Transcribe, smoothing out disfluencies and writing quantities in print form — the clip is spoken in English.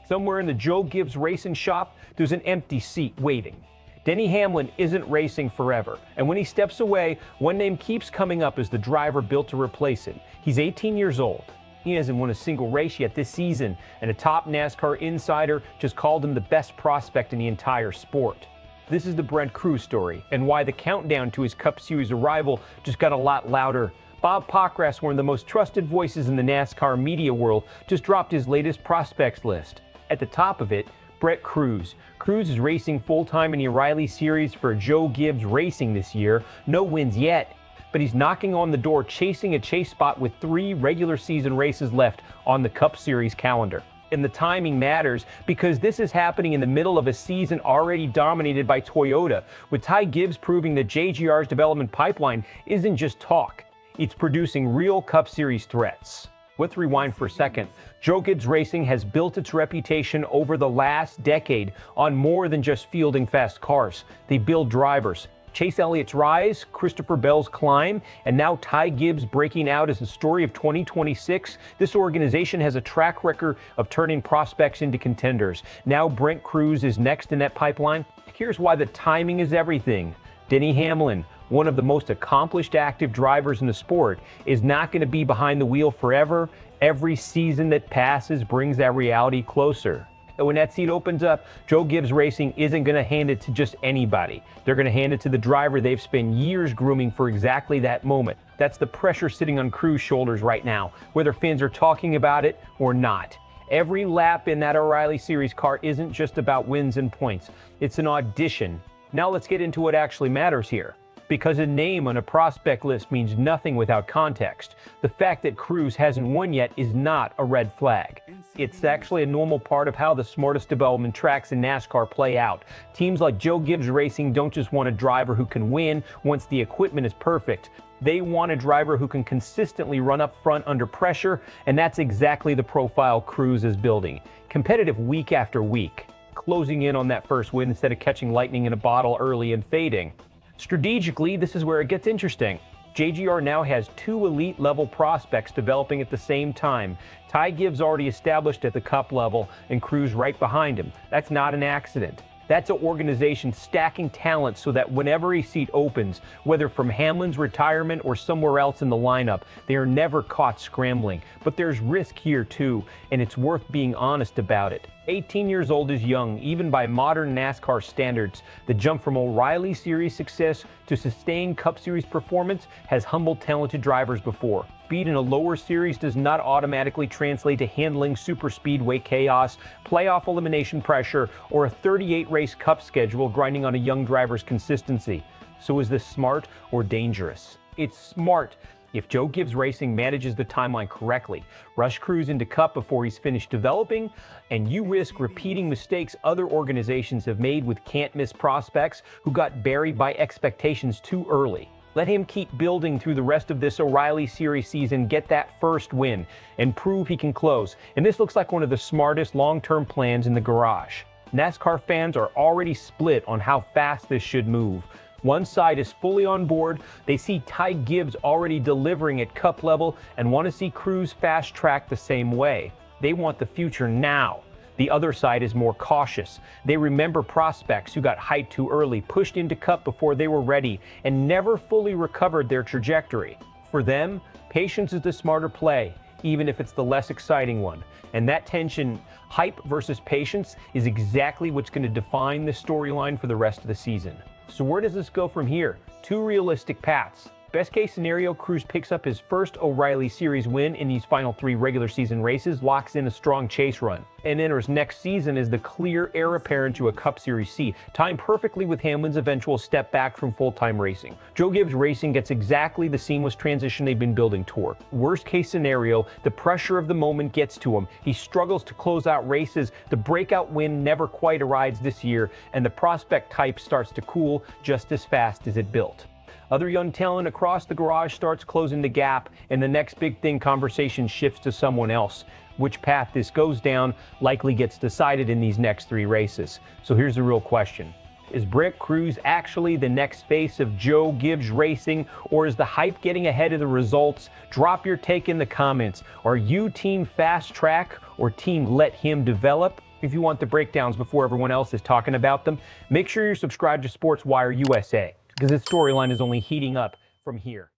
Somewhere in the Joe Gibbs Racing shop, there's an empty seat waiting. Denny Hamlin isn't racing forever, and when he steps away, one name keeps coming up as the driver built to replace him. He's 18 years old. He hasn't won a single race yet this season, and a top NASCAR insider just called him the best prospect in the entire sport. This is the Brent Crews story, and why the countdown to his Cup Series arrival just got a lot louder. Bob Pockrass, one of the most trusted voices in the NASCAR media world, just dropped his latest prospects list. At the top of it, Brent Crews. Crews is racing full-time in the O'Reilly Series for Joe Gibbs Racing this year. No wins yet, but he's knocking on the door, chasing a chase spot with 3 regular season races left on the Cup Series calendar. And the timing matters because this is happening in the middle of a season already dominated by Toyota, with Ty Gibbs proving that JGR's development pipeline isn't just talk. It's producing real Cup Series threats. Let's rewind for a second. Joe Gibbs Racing has built its reputation over the last decade on more than just fielding fast cars. They build drivers. Chase Elliott's rise, Christopher Bell's climb, and now Ty Gibbs breaking out as the story of 2026. This organization has a track record of turning prospects into contenders. Now Brent Crews is next in that pipeline. Here's why the timing is everything. Denny Hamlin, one of the most accomplished active drivers in the sport, is not going to be behind the wheel forever. Every season that passes brings that reality closer. And when that seat opens up, Joe Gibbs Racing isn't going to hand it to just anybody. They're going to hand it to the driver they've spent years grooming for exactly that moment. That's the pressure sitting on Crews' shoulders right now, whether fans are talking about it or not. Every lap in that O'Reilly Series car isn't just about wins and points. It's an audition. Now let's get into what actually matters here. Because a name on a prospect list means nothing without context. The fact that Crews hasn't won yet is not a red flag. It's actually a normal part of how the smartest development tracks in NASCAR play out. Teams like Joe Gibbs Racing don't just want a driver who can win once the equipment is perfect. They want a driver who can consistently run up front under pressure, and that's exactly the profile Crews is building. Competitive week after week, closing in on that first win instead of catching lightning in a bottle early and fading. Strategically, this is where it gets interesting. JGR now has 2 elite-level prospects developing at the same time. Ty Gibbs already established at the Cup level, and Crews right behind him. That's not an accident. That's an organization stacking talent so that whenever a seat opens, whether from Hamlin's retirement or somewhere else in the lineup, they are never caught scrambling. But there's risk here too, and it's worth being honest about it. 18 years old is young, even by modern NASCAR standards. The jump from O'Reilly Series success to sustained Cup Series performance has humbled talented drivers before. Speed in a lower series does not automatically translate to handling super speedway chaos, playoff elimination pressure, or a 38-race Cup schedule grinding on a young driver's consistency. So is this smart or dangerous? It's smart if Joe Gibbs Racing manages the timeline correctly. Rush Crews into Cup before he's finished developing, and you risk repeating mistakes other organizations have made with can't-miss prospects who got buried by expectations too early. Let him keep building through the rest of this O'Reilly Series season, get that first win, and prove he can close. And this looks like one of the smartest long-term plans in the garage. NASCAR fans are already split on how fast this should move. One side is fully on board. They see Ty Gibbs already delivering at Cup level and want to see Crews fast track the same way. They want the future now. The other side is more cautious. They remember prospects who got hyped too early, pushed into Cup before they were ready, and never fully recovered their trajectory. For them, patience is the smarter play, even if it's the less exciting one. And that tension, hype versus patience, is exactly what's going to define the storyline for the rest of the season. So where does this go from here? 2 realistic paths. Best case scenario, Crews picks up his first O'Reilly Series win in these final 3 regular season races, locks in a strong chase run, and enters next season as the clear heir apparent to a Cup Series seat, timed perfectly with Hamlin's eventual step back from full-time racing. Joe Gibbs Racing gets exactly the seamless transition they've been building toward. Worst case scenario, the pressure of the moment gets to him. He struggles to close out races, the breakout win never quite arrives this year, and the prospect type starts to cool just as fast as it built. Other young talent across the garage starts closing the gap, and the next big thing conversation shifts to someone else. Which path this goes down likely gets decided in these next 3 races. So here's the real question. Is Brent Crews actually the next face of Joe Gibbs Racing, or is the hype getting ahead of the results? Drop your take in the comments. Are you team fast track or team let him develop? if you want the breakdowns before everyone else is talking about them, make sure you're subscribed to Sports Wire USA, because this storyline is only heating up from here.